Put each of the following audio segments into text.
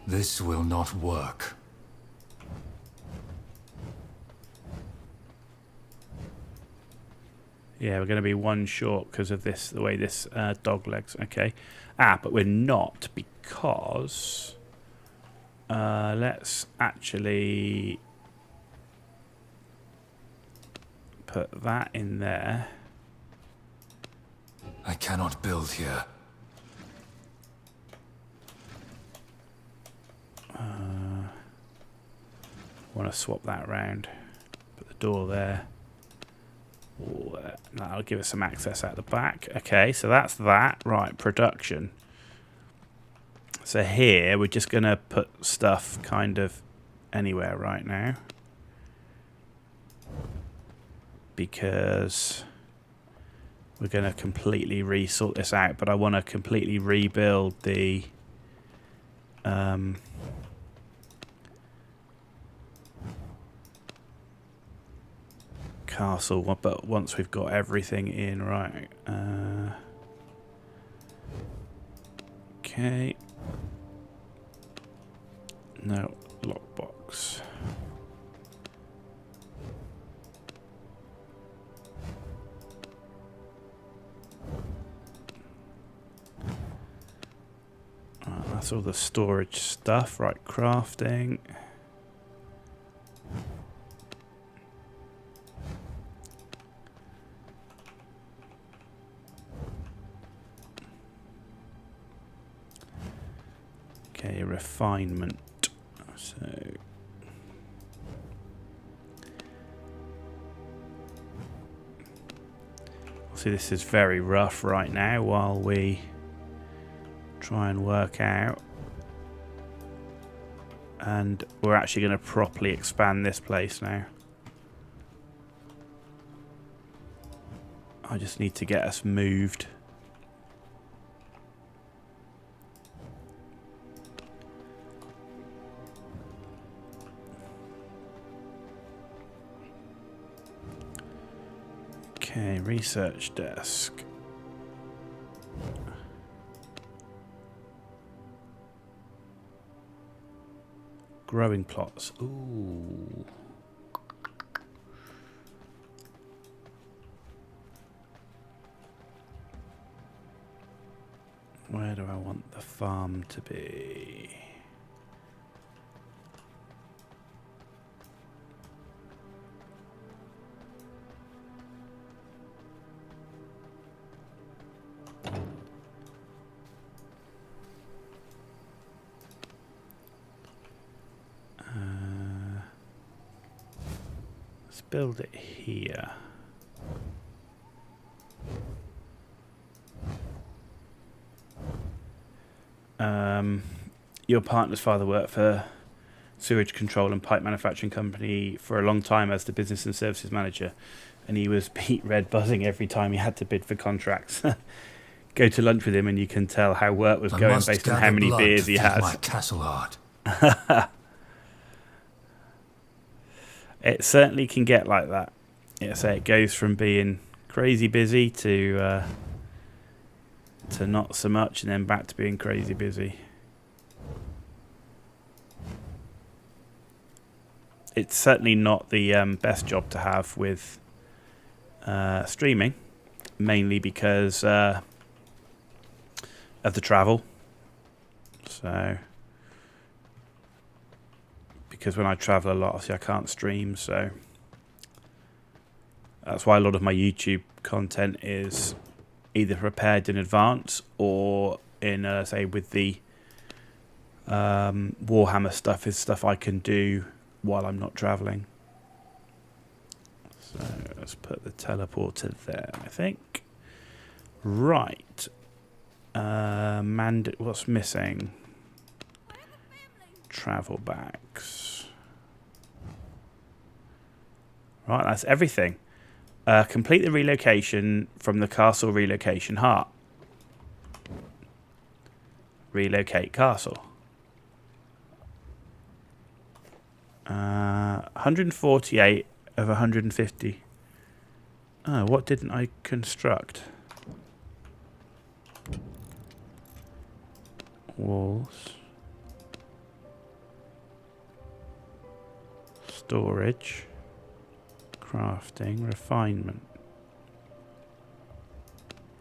This will not work. Yeah, we're going to be one short because of this, the way this dog legs. Okay. Ah, but we're not because let's actually put that in there. I cannot build here. Want to swap that around. Put the door there. Ooh, that'll give us some access out the back. Okay, so that's that. Right, production. So here we're just going to put stuff kind of anywhere right now. Because we're going to completely resort this out. But I want to completely rebuild the... castle, but once we've got everything in, right. Okay. No, lockbox. That's all the storage stuff, right? Crafting. Okay, refinement. So see, this is very rough right now while we try and work out. And we're actually going to properly expand this place now. I just need to get us moved. Okay, research desk. Growing plots. Ooh. Where do I want the farm to be? Let's build it here. Your partner's father worked for sewage control and pipe manufacturing company for a long time as the business and services manager, and he was beat red buzzing every time he had to bid for contracts. Go to lunch with him and you can tell how work was going based on how many beers he has. My castle heart. It certainly can get like that. Yeah, so it goes from being crazy busy to not so much, and then back to being crazy busy. It's certainly not the best job to have with streaming, mainly because of the travel. So, because when I travel a lot, obviously I can't stream, so that's why a lot of my YouTube content is either prepared in advance or in, say, with the Warhammer stuff is stuff I can do while I'm not traveling. So let's put the teleporter there, I think. Right. What's missing? Travel bags. Right, that's everything. Complete the relocation from the castle relocation heart. Relocate castle. 148 of 150. Oh, what didn't I construct? Walls. Storage. Crafting. Refinement.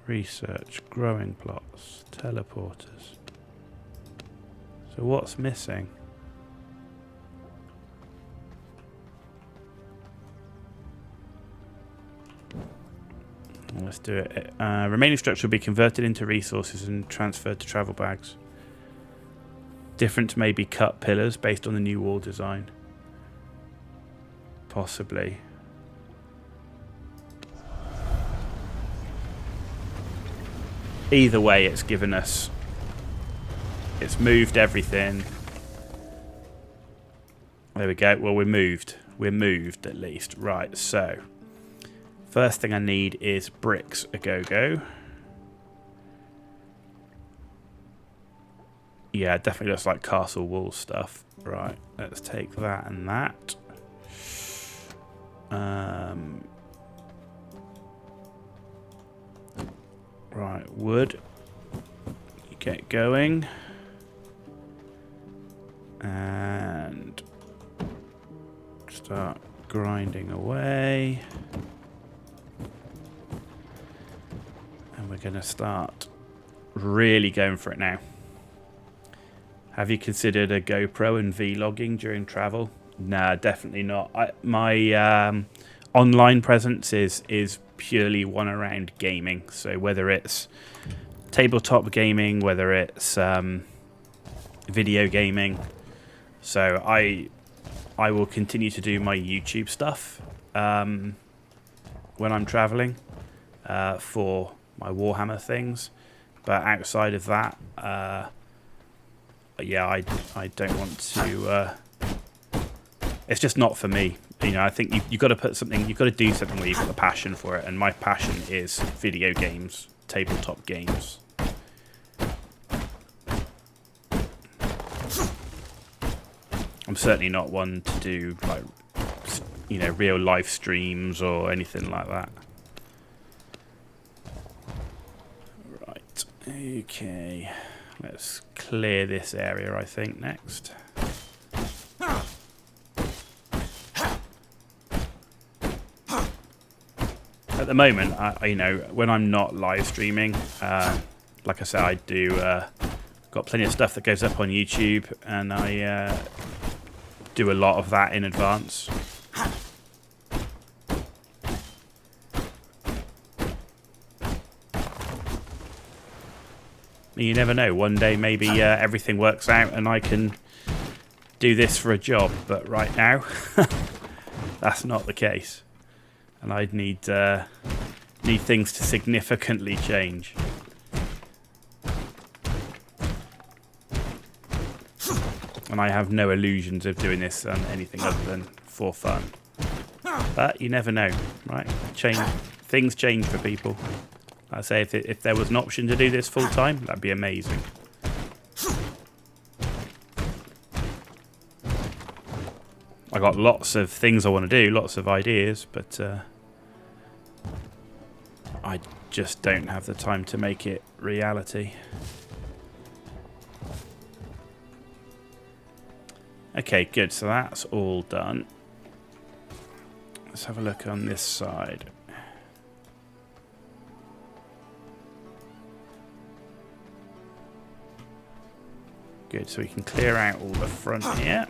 Research. Growing plots. Teleporters. So what's missing? Let's do it. Remaining structure will be converted into resources and transferred to travel bags. Different may be cut pillars based on the new wall design. Possibly. Either way, it's given us... It's moved everything. There we go. Well, we're moved. We're moved, at least. Right, so... First thing I need is bricks a go-go. Yeah, it definitely looks like castle wall stuff. Right, let's take that and that. Right, wood. You get going. And start grinding away. And we're going to start really going for it now. Have you considered a GoPro and vlogging during travel? Nah, definitely not. My online presence is purely one around gaming. So whether it's tabletop gaming, whether it's video gaming. So I will continue to do my YouTube stuff when I'm traveling for my Warhammer things. But outside of that, yeah, I don't want to. It's just not for me. You know, I think you've got to put something. You've got to do something where you've got a passion for it, and my passion is video games, tabletop games. I'm certainly not one to do like, you know, real live streams or anything like that. Right. Okay. Let's clear this area, I think, next. At the moment, you know, when I'm not live streaming, like I said, I do got plenty of stuff that goes up on YouTube, and I do a lot of that in advance. You never know. One day maybe everything works out and I can do this for a job. But right now, that's not the case. And I'd need things to significantly change. And I have no illusions of doing this on anything other than for fun. But you never know, right? Things change for people. I say if there was an option to do this full time, that'd be amazing. I got lots of things I want to do, lots of ideas, but I just don't have the time to make it reality. Okay, good. So that's all done. Let's have a look on this side. Good, so we can clear out all the front here.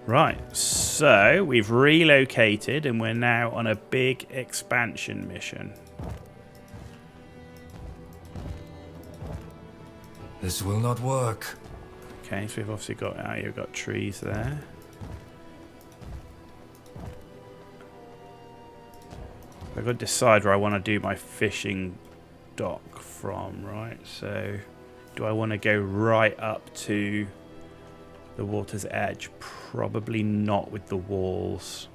Right, so we've relocated and we're now on a big expansion mission. This will not work. Okay, so we've obviously got you've got trees there. I've got to decide where I want to do my fishing dock from, right? So, do I want to go right up to the water's edge? Probably not with the walls.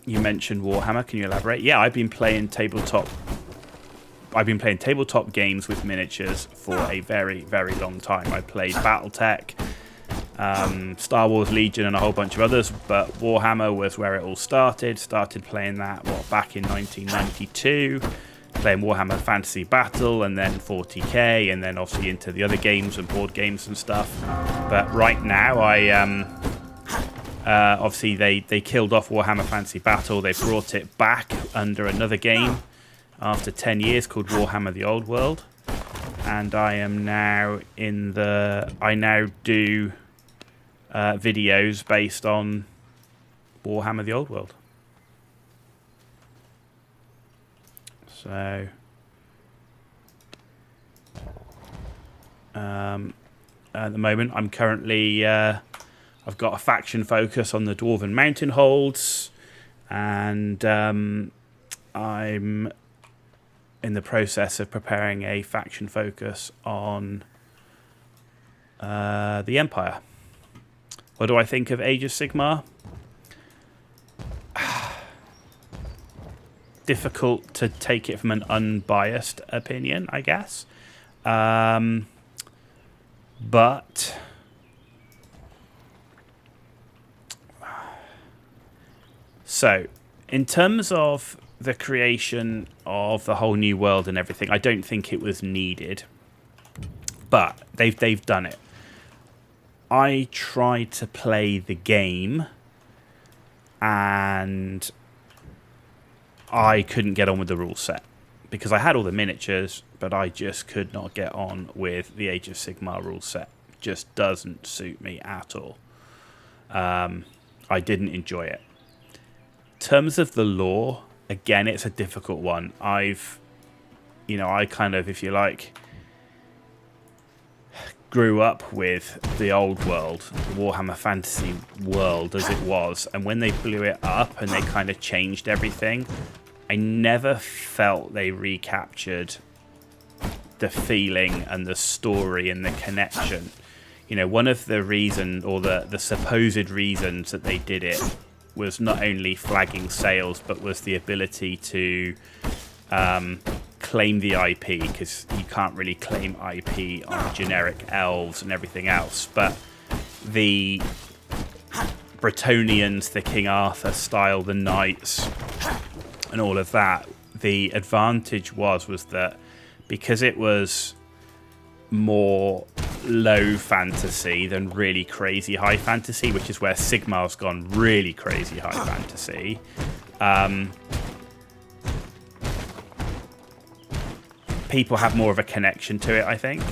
You mentioned Warhammer. Can you elaborate? Yeah, I've been playing tabletop games with miniatures for a very, very long time. I played BattleTech. Star Wars Legion and a whole bunch of others, but Warhammer was where it all started. Started playing that, back in 1992, playing Warhammer Fantasy Battle, and then 40k, and then obviously into the other games and board games and stuff. But right now, obviously they killed off Warhammer Fantasy Battle. They brought it back under another game after 10 years called Warhammer the Old World. And I am now I now do videos based on Warhammer the Old World. So at the moment I'm currently I've got a faction focus on the Dwarven Mountain Holds, and I'm in the process of preparing a faction focus on the Empire. What do I think of Age of Sigmar? Difficult to take it from an unbiased opinion, I guess. But so, in terms of the creation of the whole new world and everything, I don't think it was needed. But they've done it. I tried to play the game and I couldn't get on with the rule set because I had all the miniatures, but I just could not get on with the Age of Sigmar rule set. It just doesn't suit me at all. I didn't enjoy it. In terms of the lore, again, it's a difficult one. I kind of, if you like, grew up with the old world, the Warhammer Fantasy world as it was, and when they blew it up and they kind of changed everything, I never felt they recaptured the feeling and the story and the connection. You know, one of the reasons, or the supposed reasons that they did it, was not only flagging sales, but was the ability to claim the IP, because you can't really claim IP on generic elves and everything else. But the Bretonnians, the King Arthur style, the knights, and all of that, the advantage was that because it was more low fantasy than really crazy high fantasy, which is where Sigmar's gone really crazy high fantasy, people have more of a connection to it, I think,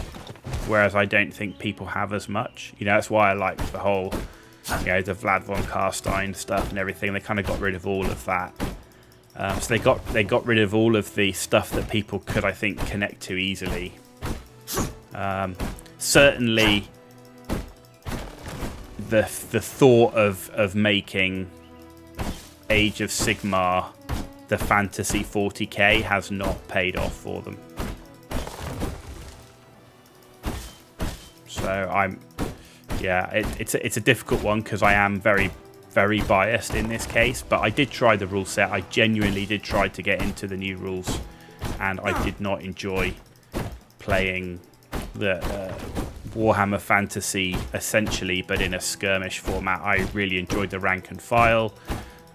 whereas I don't think people have as much. You know, that's why I like the whole, the Vlad von Carstein stuff and everything. They kind of got rid of all of that. So they got rid of all of the stuff that people could, I think, connect to easily. Certainly, the thought of making Age of Sigmar the fantasy 40k has not paid off for them. So it's a difficult one because I am very, very biased in this case. But I did try the rule set. I genuinely did try to get into the new rules, and I did not enjoy playing the Warhammer Fantasy essentially, but in a skirmish format. I really enjoyed the rank and file.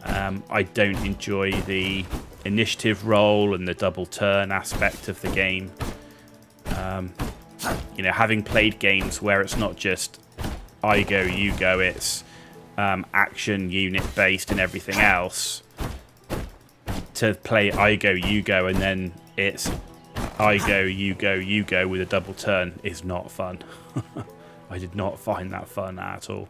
I don't enjoy the initiative roll and the double turn aspect of the game. Having played games where it's not just I go, you go, it's action unit based and everything else, to play I go, you go, and then it's I go, you go with a double turn is not fun. I did not find that fun at all.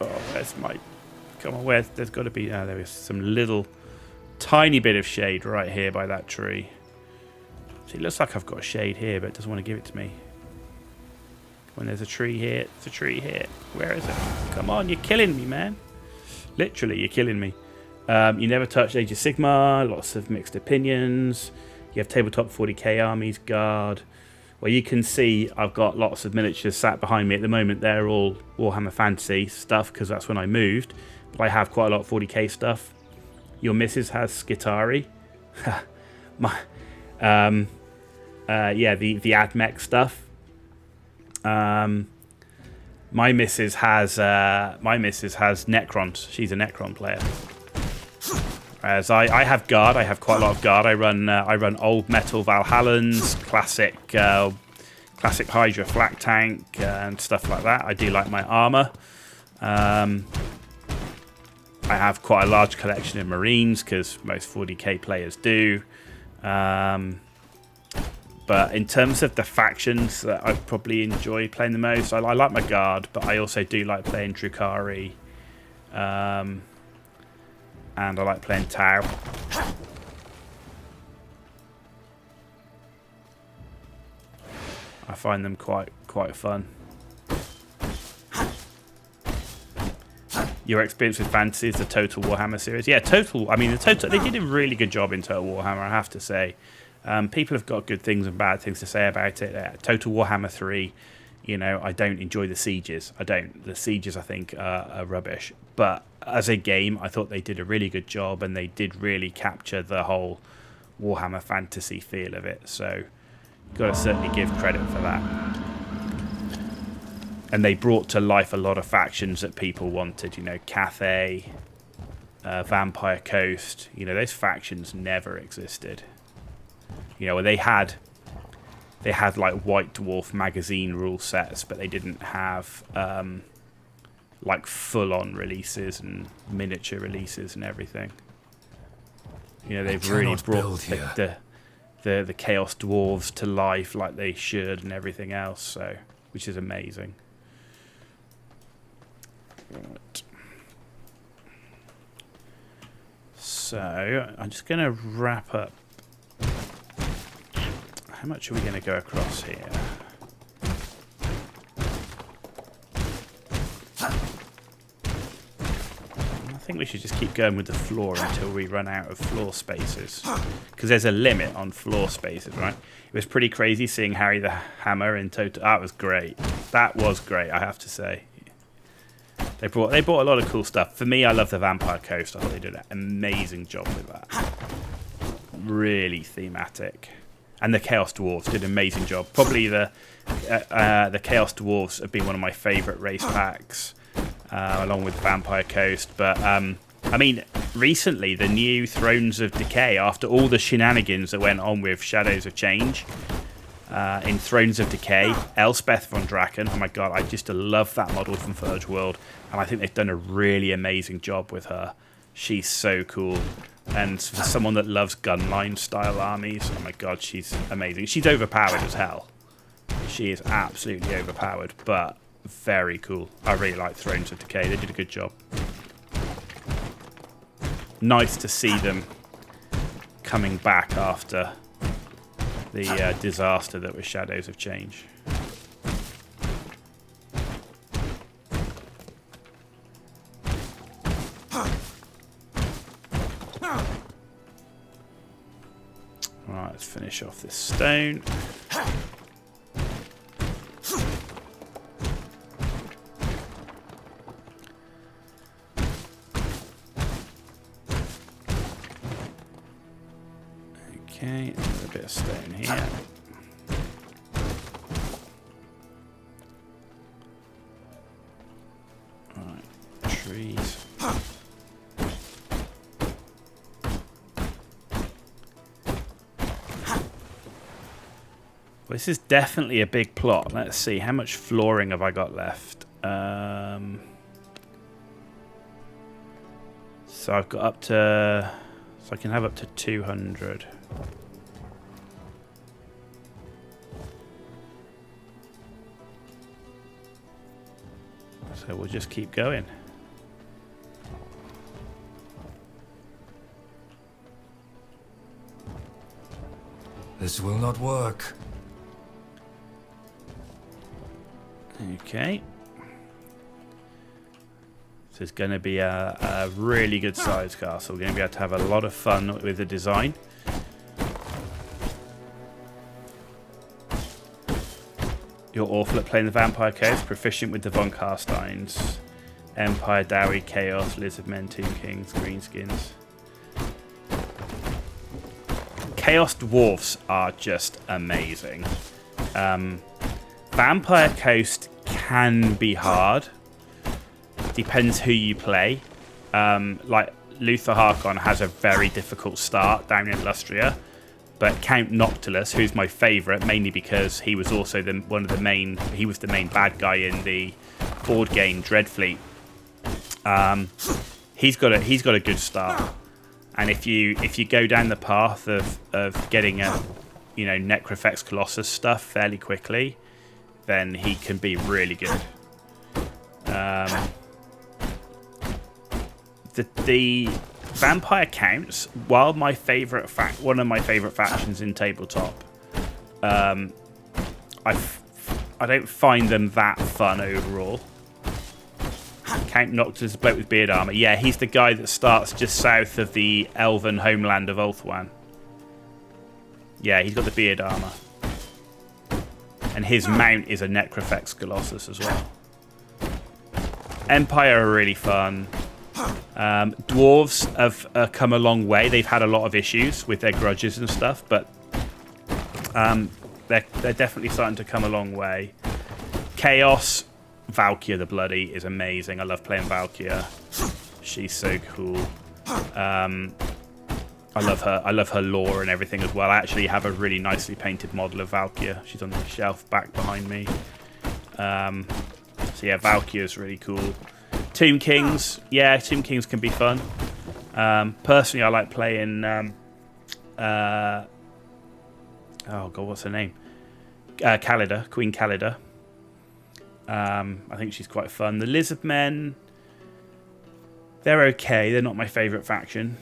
Oh, where's my... Come on, there's got to be... there is some little tiny bit of shade right here by that tree. See, it looks like I've got a shade here, but it doesn't want to give it to me. When there's a tree here, there's a tree here. Where is it? Come on, you're killing me, man. Literally, you're killing me. You never touched Age of Sigmar. Lots of mixed opinions. You have tabletop 40k armies, guard. Well, you can see I've got lots of miniatures sat behind me at the moment. They're all Warhammer Fantasy stuff because that's when I moved. But I have quite a lot of 40k stuff. Your missus has Skitari. yeah, the AdMech stuff. My missus has Necrons. She's a Necron player. Whereas I have Guard. I have quite a lot of Guard. I run old metal Valhallans, classic Hydra flak tank and stuff like that. I do like my armor. I have quite a large collection of Marines because most 40k players do. But in terms of the factions that I probably enjoy playing the most, I like my Guard, but I also do like playing Drukhari. And I like playing Tau. I find them quite fun. Your experience with fantasy is the Total Warhammer series. Yeah, Total. I mean, they did a really good job in Total Warhammer, I have to say. People have got good things and bad things to say about it. Total Warhammer 3, you know, I don't enjoy the sieges. The sieges, I think, are rubbish. But as a game, I thought they did a really good job, and they did really capture the whole Warhammer fantasy feel of it. So, got to certainly give credit for that. And they brought to life a lot of factions that people wanted. You know, Cathay, Vampire Coast. You know, those factions never existed. You know, they had like White Dwarf magazine rule sets, but they didn't have like full-on releases and miniature releases and everything. You know, they've really brought the Chaos Dwarves to life like they should and everything else. So, which is amazing. Right. So I'm just going to wrap up. How much are we going to go across here? I think we should just keep going with the floor until we run out of floor spaces. Because there's a limit on floor spaces, right? It was pretty crazy seeing Harry the Hammer in Total. That was great. That was great, I have to say. They brought a lot of cool stuff. For me, I love the Vampire Coast. I thought they did an amazing job with that. Really thematic. And the Chaos Dwarves did an amazing job. Probably the Chaos Dwarves have been one of my favourite race packs, along with Vampire Coast. But, I mean, recently, the new Thrones of Decay, after all the shenanigans that went on with Shadows of Change, in Thrones of Decay, Elspeth von Draken, oh my god, I just love that model from Verge World. And I think they've done a really amazing job with her. She's so cool. And for someone that loves gunline style armies, oh my god, she's amazing. She's overpowered as hell. She is absolutely overpowered, but very cool. I really like Thrones of Decay. They did a good job. Nice to see them coming back after the disaster that was Shadows of Change. Right, let's finish off this stone. Okay, a bit of stone here. Right, trees. Well, this is definitely a big plot. Let's see, how much flooring have I got left? So I've got up to... So I can have up to 200. So we'll just keep going. This will not work. Okay. So it's going to be a really good size castle. We're going to be able to have a lot of fun with the design. You're awful at playing the Vampire Coast, proficient with the Von Carsteins. Empire, Dowie, Chaos, Lizardmen, Tomb Kings, Greenskins. Chaos Dwarfs are just amazing. Vampire Coast can be hard. Depends who you play. Like Luther Harkon has a very difficult start down in Lustria, but Count Noctilus, who's my favourite, mainly because he was also the main bad guy in the board game Dreadfleet. He's got a good start, and if you go down the path of getting a Necrofex Colossus stuff fairly quickly, then he can be really good. The Vampire Counts, while one of my favourite factions in tabletop, I don't find them that fun overall. Count Noctis, bloke with beard armor. Yeah, he's the guy that starts just south of the elven homeland of Ulthuan. Yeah, he's got the beard armor. And his mount is a Necrofex Colossus as well. Empire are really fun. Dwarves have come a long way. They've had a lot of issues with their grudges and stuff, but they're definitely starting to come a long way. Chaos, Valkyria the Bloody is amazing. I love playing Valkyria. She's so cool. I love her lore and everything as well. I actually have a really nicely painted model of Valkyria. She's on the shelf back behind me. So yeah, Valkyria is really cool. Tomb Kings, yeah, Tomb Kings can be fun. Personally, I like playing. Oh god, what's her name? Callida, Queen Callida. I think she's quite fun. The Lizard Men, they're okay. They're not my favourite faction.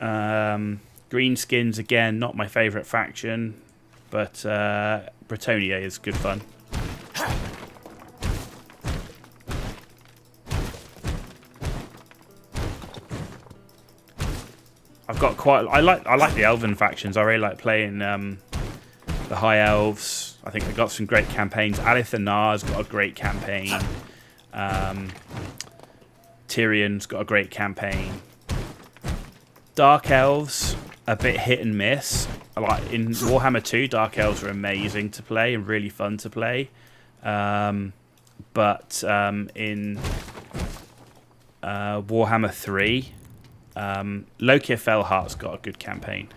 Greenskins, again, not my favourite faction, but Bretonnia is good fun. I like the Elven factions. I really like playing the High Elves. I think they've got some great campaigns. Alith Nar's got a great campaign. Tyrion's got a great campaign. Dark Elves, a bit hit and miss. Like in Warhammer 2, Dark Elves are amazing to play and really fun to play. But in Warhammer 3, Lokia Felhart's got a good campaign.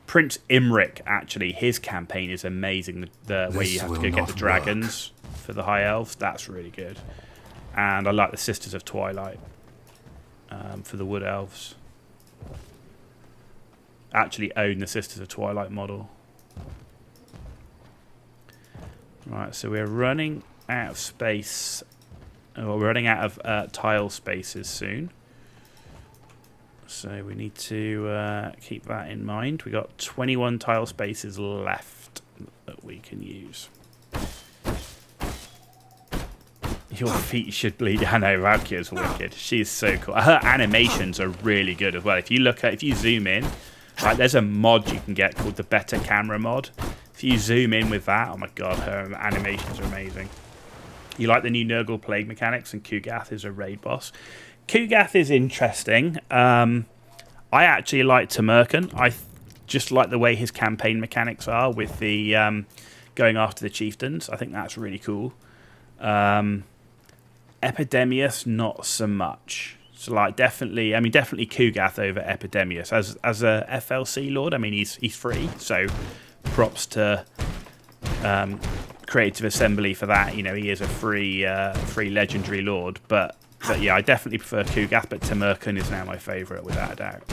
Prince Imric, actually, his campaign is amazing. The way you have to go get the dragons for the High Elves, that's really good. And I like the Sisters of Twilight for the Wood Elves. Actually own the Sisters of Twilight model. Right, so we're running out of space. Well, we're running out of tile spaces soon. So we need to keep that in mind. We got 21 tile spaces left that we can use. Your feet should bleed. I know, Valkyria's wicked. She's so cool. Her animations are really good as well. If you zoom in, like there's a mod you can get called the Better Camera mod. If you zoom in with that, oh my god, her animations are amazing. You like the new Nurgle Plague mechanics, and Kugath is a raid boss. Kugath is interesting. I actually like Tamerkan. I just like the way his campaign mechanics are with the going after the chieftains. I think that's really cool. Epidemius, not so much. So like definitely Kugath over Epidemius as a FLC lord. I mean he's free, so props to Creative Assembly for that. You know, he is a free legendary lord, but yeah, I definitely prefer Kugath, but Tamerkan is now my favourite without a doubt.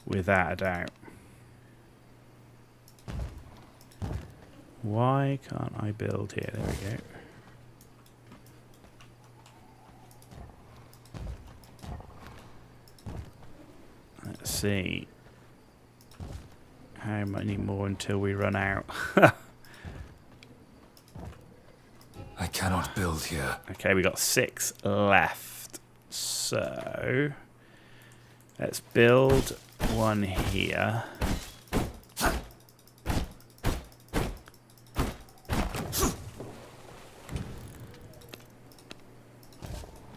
Without a doubt. Why can't I build here? There we go. Let's see. How many more until we run out? I cannot build here. Okay, we got 6 left. So let's build one here.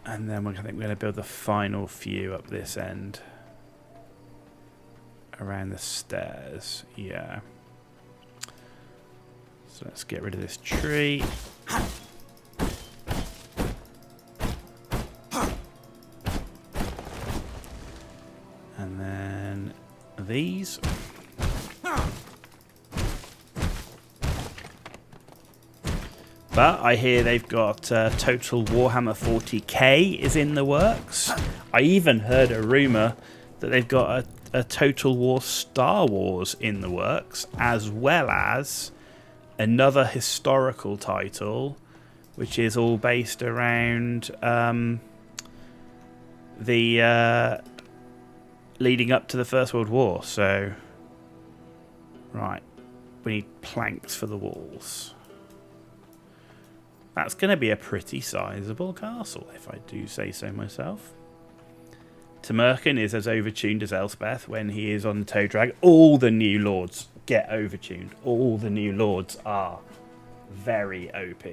And And then I think we're going to build the final few up this end. Around the stairs. Yeah. So let's get rid of this tree. And then these. But I hear they've got Total Warhammer 40k is in the works. I even heard a rumour that they've got a Total War Star Wars in the works, as well as another historical title, which is all based around the leading up to the First World War. So, right, we need planks for the walls. That's going to be a pretty sizable castle, if I do say so myself. Tamerkin is as overtuned as Elspeth when he is on the tow drag. All the new lords get overtuned. All the new lords are very OP.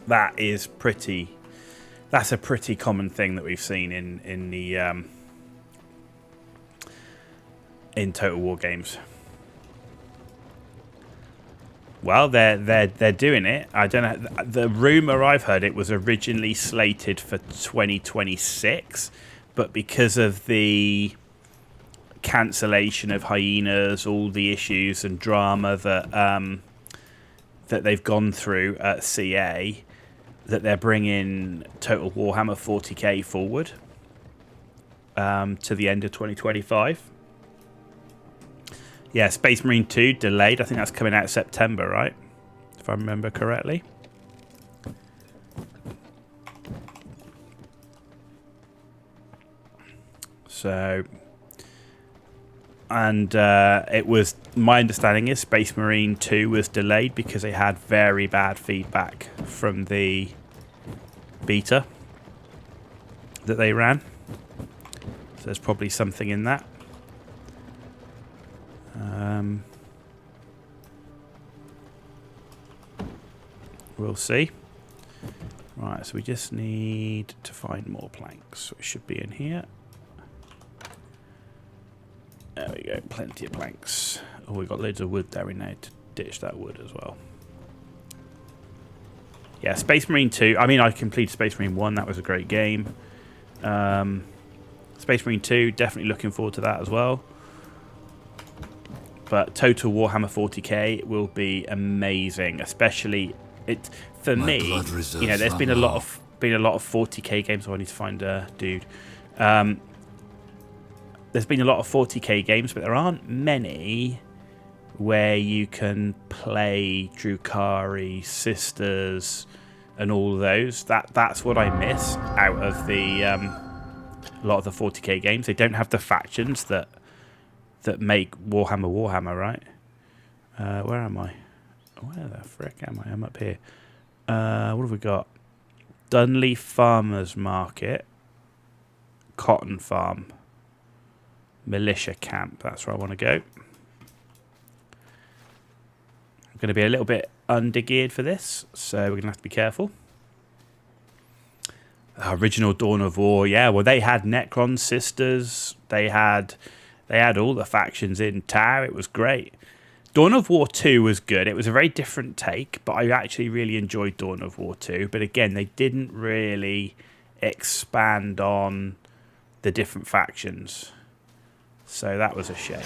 That is pretty. That's a pretty common thing that we've seen in the in Total War games. Well, they're doing it. I don't know. The rumor I've heard, it was originally slated for 2026, but because of the cancellation of Hyenas, all the issues and drama that that they've gone through at CA, that they're bringing Total Warhammer 40k forward to the end of 2025. Yeah, Space Marine 2 delayed. I think that's coming out September, right? If I remember correctly. So, and it was, my understanding is Space Marine 2 was delayed because they had very bad feedback from the beta that they ran. So there's probably something in that. We'll see. Right, so we just need to find more planks. It should be in here. There we go, plenty of planks. Oh, we've got loads of wood there. We need to ditch that wood as well. Yeah, Space Marine 2. I mean, I completed Space Marine 1. That was a great game. Space Marine 2, definitely looking forward to that as well. But Total Warhammer 40k will be amazing, especially it for me. You know, there's been a lot of 40k games. So I need to find a dude. There's been a lot of 40k games, but there aren't many where you can play Drukhari, Sisters, and all of those. That's what I miss out of the a lot of the 40k games. They don't have the factions that make Warhammer, right? Where am I? Where the frick am I? I'm up here. What have we got? Dunley Farmers Market, Cotton Farm, Militia Camp. That's where I want to go. I'm going to be a little bit under-geared for this, so we're going to have to be careful. Original Dawn of War, yeah. Well, they had Necron Sisters. They had all the factions in Tau. It was great. Dawn of War 2 was good. It was a very different take, but I actually really enjoyed Dawn of War 2. But again, they didn't really expand on the different factions. So that was a shame.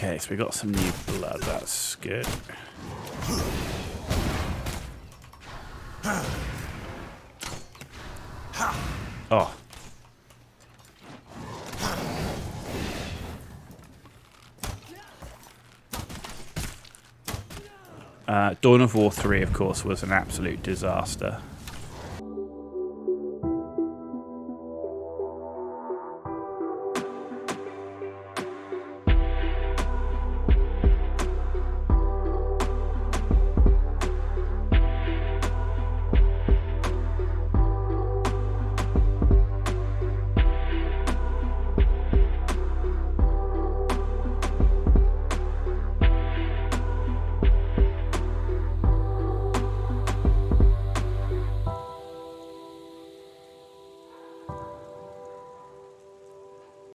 Okay, so we got some new blood. That's good. Oh. Dawn of War 3, of course, was an absolute disaster.